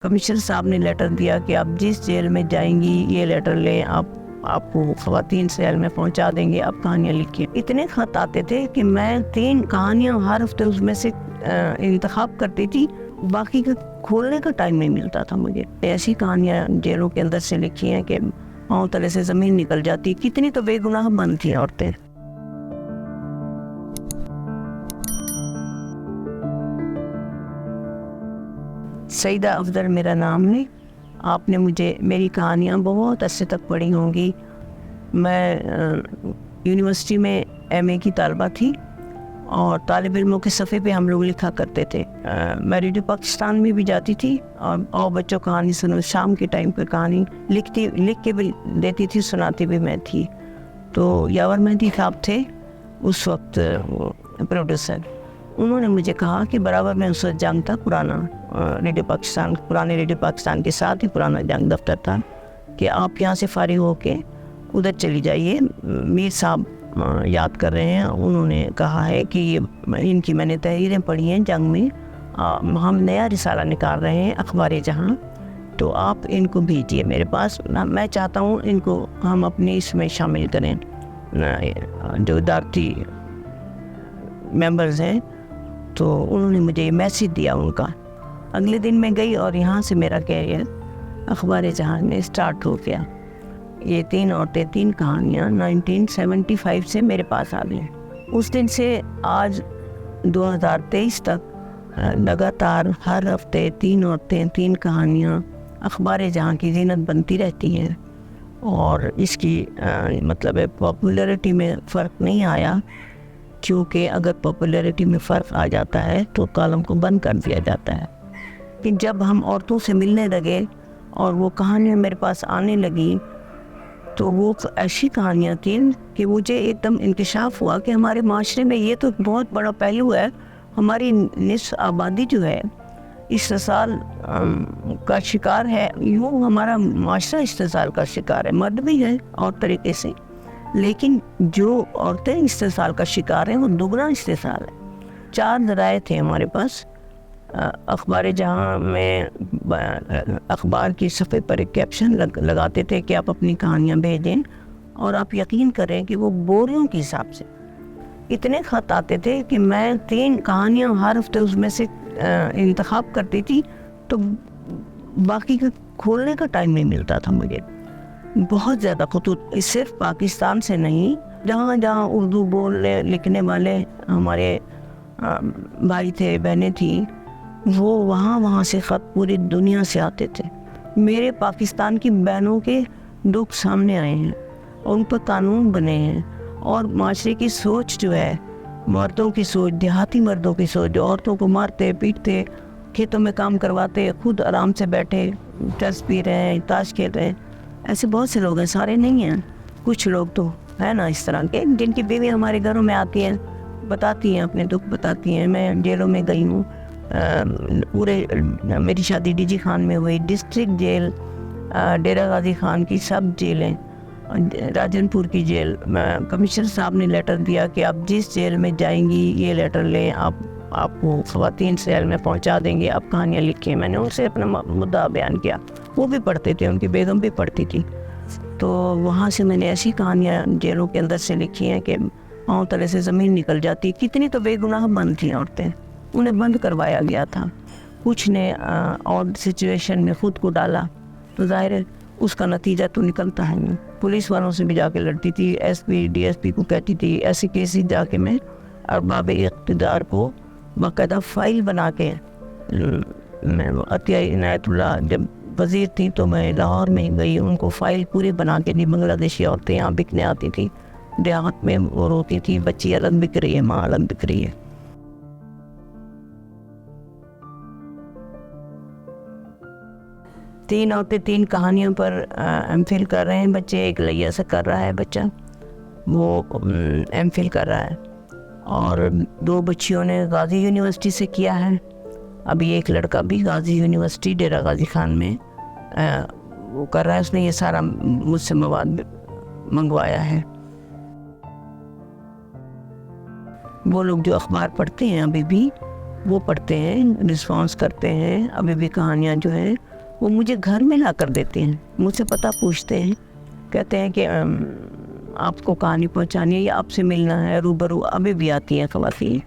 Commissioner صاحب نے letter دیا کہ آپ جس جیل میں جائیں گی یہ لیٹر لیں، آپ کو خواتین سیل میں پہنچا دیں گے، آپ کہانیاں لکھیں۔ اتنے خط آتے تھے کہ میں 3 کہانیاں ہر ہفتے اس میں سے انتخاب کرتی تھی، باقی کا کھولنے کا ٹائم نہیں ملتا تھا مجھے۔ ایسی کہانیاں جیلوں کے اندر سے لکھی ہیں کہ پاؤں تلے سے زمین نکل جاتی۔ کتنی تو بے گناہ بند تھیں عورتیں۔ سعیدہ افضل میرا نام ہے۔ آپ نے مجھے میری کہانیاں بہت عرصے تک پڑھی ہوں گی۔ میں یونیورسٹی میں ایم اے کی طالبہ تھی اور طالب علموں کے صفحے پہ ہم لوگ لکھا کرتے تھے۔ میں ریڈیو پاکستان میں بھی جاتی تھی اور بچوں کہانی سنو، شام کے ٹائم پہ کہانی لکھ کے بھی دیتی تھی، سناتی بھی میں تھی۔ تو یاور مہدی صاحب تھے اس وقت پروڈیوسر، انہوں نے مجھے کہا کہ برابر میں اس وقت جنگ تھا، پرانے ریڈیو پاکستان کے ساتھ ہی پرانا جنگ دفتر تھا، کہ آپ یہاں سے فارغ ہو کے ادھر چلی جائیے۔ میر صاحب یاد کر رہے ہیں، انہوں نے کہا ہے کہ ان کی میں نے تحریریں پڑھی ہیں جنگ میں، ہم نیا رسالہ نکال رہے ہیں اخبار جہاں، تو آپ ان کو بھیجیے میرے پاس، میں چاہتا ہوں ان کو ہم اپنے اس میں شامل کریں، جو ادارتی ممبرز ہیں۔ تو انہوں نے مجھے میسیج دیا ان کا۔ اگلے دن میں گئی اور یہاں سے میرا کیریئر اخبار جہاں میں اسٹارٹ ہو گیا۔ یہ 3 عورتیں 3 کہانیاں 1975 سے میرے پاس آ گئیں۔ اس دن سے آج 2023 تک لگاتار ہر ہفتے 3 عورتیں 3 کہانیاں اخبار جہاں کی زینت بنتی رہتی ہیں، اور اس کی مطلب ہے پاپولیرٹی میں فرق نہیں آیا، کیونکہ اگر پاپولیرٹی میں فرق آ جاتا ہے تو کالم کو بند کر دیا جاتا ہے۔ کہ جب ہم عورتوں سے ملنے لگے اور وہ کہانیاں میرے پاس آنے لگی، تو وہ ایسی کہانیاں تھیں کہ مجھے ایک دم انکشاف ہوا کہ ہمارے معاشرے میں یہ تو بہت بڑا پہلو ہے، ہماری نصف آبادی جو ہے استحصال کا شکار ہے، یوں ہمارا معاشرہ استحصال کا شکار ہے، مرد بھی ہے اور طریقے سے، لیکن جو عورتیں استحصال کا شکار ہیں وہ دگنا استحصال ہے۔ 4 ذرائع تھے ہمارے پاس۔ اخبار جہاں میں اخبار کی صفحے پر ایک کیپشن لگاتے تھے کہ آپ اپنی کہانیاں بھیجیں، اور آپ یقین کریں کہ وہ بوریوں کے حساب سے اتنے خط آتے تھے کہ میں 3 کہانیاں ہر ہفتے اس میں سے انتخاب کرتی تھی، تو باقی کا کھولنے کا ٹائم نہیں ملتا تھا مجھے۔ بہت زیادہ خطوط، صرف پاکستان سے نہیں، جہاں جہاں اردو بولنے لکھنے والے ہمارے بھائی تھے، بہنیں تھیں، وہ وہاں سے خط پوری دنیا سے آتے تھے۔ میرے پاکستان کی بہنوں کے دکھ سامنے آئے ہیں، اور ان پر قانون بنے ہیں، اور معاشرے کی سوچ جو ہے، مردوں کی سوچ، دیہاتی مردوں کی سوچ جو عورتوں کو مارتے پیٹتے، کھیتوں میں کام کرواتے، خود آرام سے بیٹھے چرس پی رہے ہیں، تاش کھیل رہے ہیں، ایسے بہت سے لوگ ہیں، سارے نہیں ہیں، کچھ لوگ تو ہے نا اس طرح کے، جن کی بیوی ہمارے گھروں میں آتی ہیں، بتاتی ہیں اپنے دکھ بتاتی ہیں۔ میں جیلوں میں گئی ہوں، پورے میری شادی ڈی جی خان میں ہوئی، ڈسٹرکٹ جیل، ڈیرہ غازی خان کی سب جیلیں، راجن پور کی جیل، کمشنر صاحب نے لیٹر دیا کہ آپ جس جیل میں جائیں گی یہ لیٹر لیں، آپ کو خواتین سیل میں پہنچا دیں گے، آپ کہانیاں لکھیں۔ میں نے ان سے اپنا مدعا بیان کیا، وہ بھی پڑھتے تھے، ان کی بیگم بھی پڑھتی تھی۔ تو وہاں سے میں نے ایسی کہانیاں جیلوں کے اندر سے لکھی ہیں کہ پاؤں تلے سے زمین نکل جاتی۔ کتنی تو بے گناہ بند تھیں عورتیں، انہیں بند کروایا گیا تھا۔ کچھ نے اور سچویشن میں خود کو ڈالا، تو ظاہر ہے اس کا نتیجہ تو نکلتا ہے۔ پولیس والوں سے بھی جا کے لڑتی تھی، S P D S P کو کہتی تھی، ایسی کیسز جا کے میں ارباب اقتدار کو باقاعدہ فائل بنا کے، میں عطیہ عنایت اللہ جب وزیر تھی تو میں لاہور میں گئی، ان کو فائل پوری بنا کے دی۔ بنگلہ دیشی عورتیں یہاں بکنے آتی تھی، دیہات میں وہ روتی تھی، بچی الگ بک رہی ہے، ماں الگ بک رہی ہے۔ تین عورتیں 3 کہانیوں پر ایم فل کر رہے ہیں بچے۔ ایک لیا سے کر رہا ہے بچہ، وہ ایم فل کر رہا ہے، اور 2 بچیوں نے غازی یونیورسٹی سے کیا ہے۔ ابھی ایک لڑکا بھی غازی یونیورسٹی ڈیرہ غازی خان میں وہ کر رہا ہے، اس نے یہ سارا مجھ سے مواد منگوایا ہے۔ وہ لوگ جو اخبار پڑھتے ہیں ابھی بھی وہ پڑھتے ہیں، رسپانس کرتے ہیں، ابھی بھی کہانیاں جو ہیں وہ مجھے گھر میں لا کر دیتے ہیں، مجھ سے پتہ پوچھتے ہیں، کہتے ہیں کہ آپ کو کہانی پہنچانی ہے یا آپ سے ملنا ہے، روبرو ابھی بھی آتی ہیں خواتین،